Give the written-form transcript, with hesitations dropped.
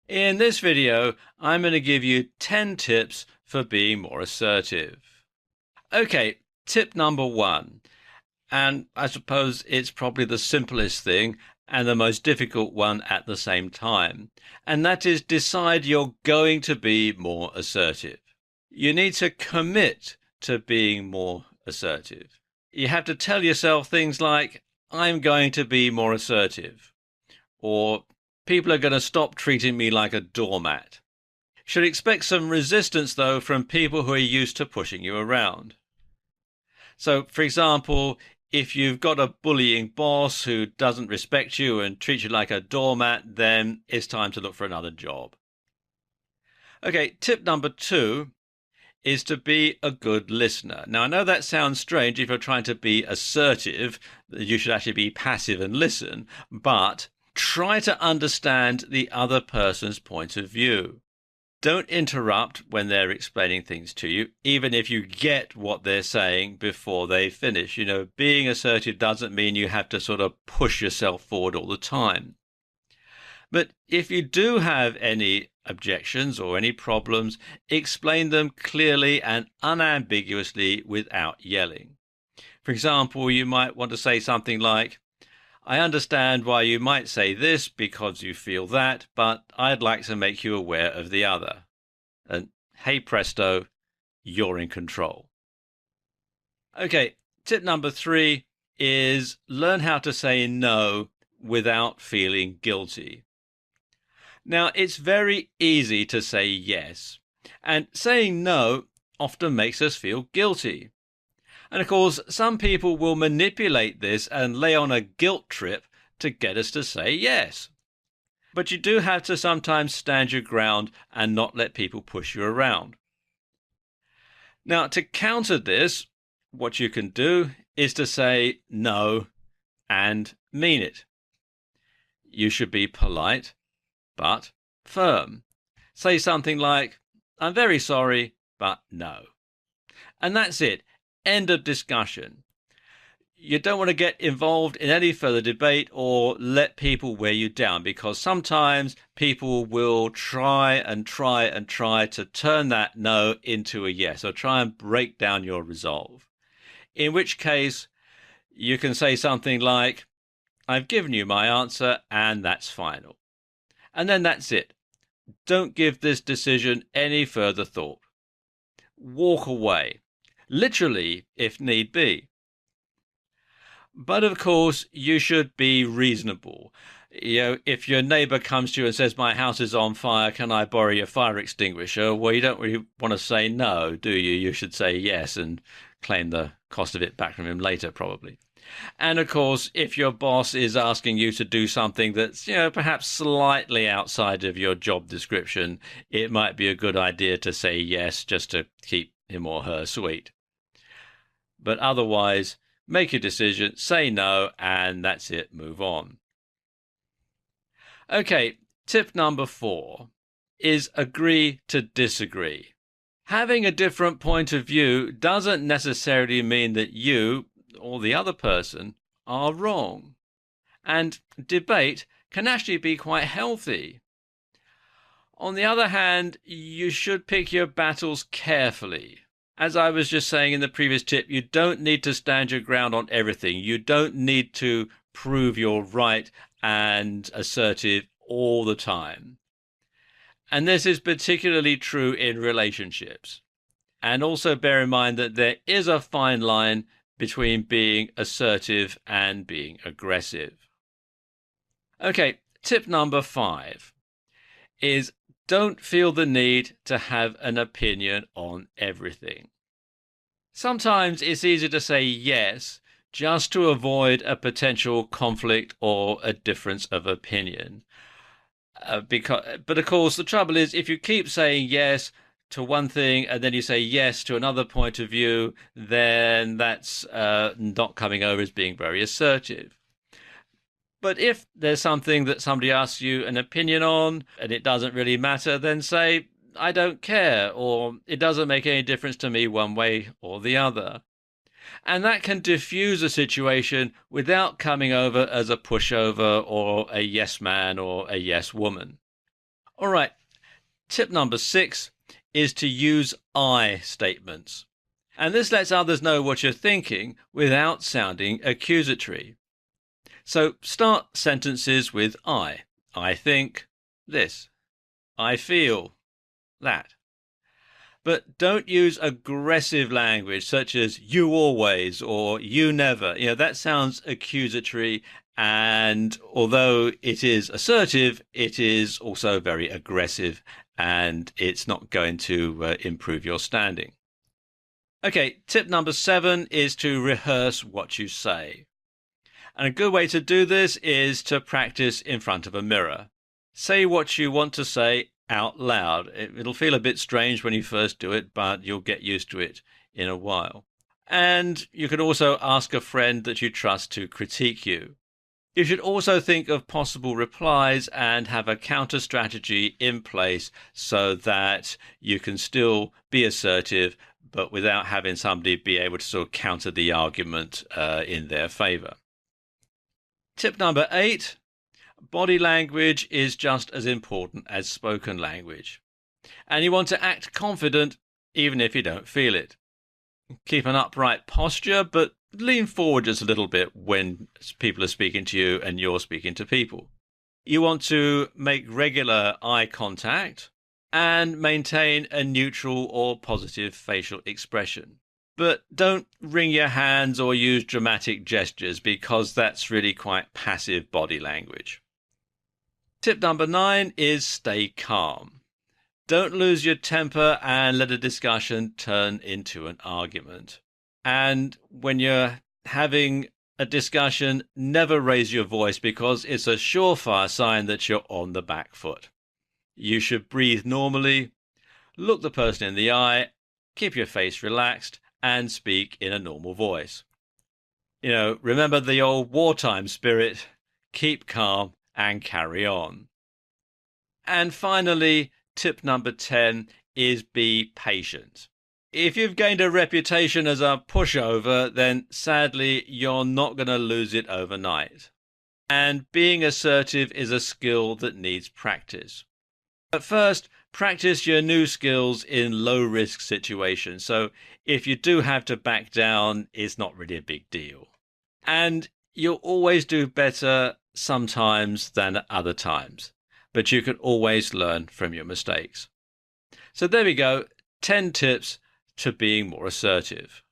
In this video, I'm going to give you 10 tips for being more assertive. Okay, tip number one, and I suppose it's probably the simplest thing and the most difficult one at the same time, and that is decide you're going to be more assertive. You need to commit to being more assertive. You have to tell yourself things like, I'm going to be more assertive, or people are going to stop treating me like a doormat. Should expect some resistance, though, from people who are used to pushing you around. So, for example, if you've got a bullying boss who doesn't respect you and treats you like a doormat, then it's time to look for another job. Okay, tip number two is to be a good listener. Now, I know that sounds strange if you're trying to be assertive, you should actually be passive and listen, but try to understand the other person's point of view. Don't interrupt when they're explaining things to you, even if you get what they're saying before they finish. Being assertive doesn't mean you have to sort of push yourself forward all the time. But if you do have any objections or any problems, explain them clearly and unambiguously without yelling. For example, you might want to say something like, I understand why you might say this because you feel that, but I'd like to make you aware of the other. And hey presto, you're in control. Okay, tip number three is learn how to say no without feeling guilty. Now, it's very easy to say yes, and saying no often makes us feel guilty. And of course, some people will manipulate this and lay on a guilt trip to get us to say yes. But you do have to sometimes stand your ground and not let people push you around. Now, to counter this, what you can do is to say no and mean it. You should be polite, but firm. Say something like, I'm very sorry, but no. And that's it. End of discussion. You don't want to get involved in any further debate or let people wear you down, because sometimes people will try to turn that no into a yes, or try and break down your resolve. In which case, you can say something like, I've given you my answer and that's final. And then that's it. Don't give this decision any further thought. Walk away. Literally, if need be. But of course, you should be reasonable. If your neighbor comes to you and says, my house is on fire, can I borrow your fire extinguisher? Well, you don't really want to say no, do you? You should say yes and claim the cost of it back from him later, probably. And of course, if your boss is asking you to do something that's, perhaps slightly outside of your job description, it might be a good idea to say yes just to keep him or her sweet. But otherwise, make your decision, say no, and that's it, move on. Okay, tip number four is agree to disagree. Having a different point of view doesn't necessarily mean that you or the other person are wrong. And debate can actually be quite healthy. On the other hand, you should pick your battles carefully. As I was just saying in the previous tip, you don't need to stand your ground on everything. You don't need to prove you're right and assertive all the time. And this is particularly true in relationships. And also bear in mind that there is a fine line between being assertive and being aggressive. Okay, tip number five is don't feel the need to have an opinion on everything. Sometimes it's easy to say yes just to avoid a potential conflict or a difference of opinion. But of course, the trouble is if you keep saying yes to one thing and then you say yes to another point of view, then that's not coming over as being very assertive. But if there's something that somebody asks you an opinion on and it doesn't really matter, then say, I don't care, or it doesn't make any difference to me one way or the other. And that can diffuse a situation without coming over as a pushover or a yes man or a yes woman. All right, tip number 6 is to use I statements. And this lets others know what you're thinking without sounding accusatory. So start sentences with I. I think this. I feel that. But don't use aggressive language such as you always or you never. That sounds accusatory. And although it is assertive, it is also very aggressive and it's not going to improve your standing. Okay, tip number 7 is to rehearse what you say. And a good way to do this is to practice in front of a mirror. Say what you want to say out loud. It'll feel a bit strange when you first do it, but you'll get used to it in a while. And you could also ask a friend that you trust to critique you. You should also think of possible replies and have a counter strategy in place so that you can still be assertive, but without having somebody be able to sort of counter the argument in their favor. Tip number 8. Body language is just as important as spoken language. And you want to act confident even if you don't feel it. Keep an upright posture, but lean forward just a little bit when people are speaking to you and you're speaking to people. You want to make regular eye contact and maintain a neutral or positive facial expression. But don't wring your hands or use dramatic gestures because that's really quite passive body language. Tip number 9 is stay calm. Don't lose your temper and let a discussion turn into an argument. And when you're having a discussion, never raise your voice because it's a surefire sign that you're on the back foot. You should breathe normally, look the person in the eye, keep your face relaxed, and speak in a normal voice. Remember the old wartime spirit, keep calm and carry on. And finally, tip number 10 is be patient. If you've gained a reputation as a pushover, then sadly you're not going to lose it overnight. And being assertive is a skill that needs practice. But first, practice your new skills in low-risk situations. So if you do have to back down, it's not really a big deal. And you'll always do better sometimes than at other times. But you can always learn from your mistakes. So there we go, 10 tips to being more assertive.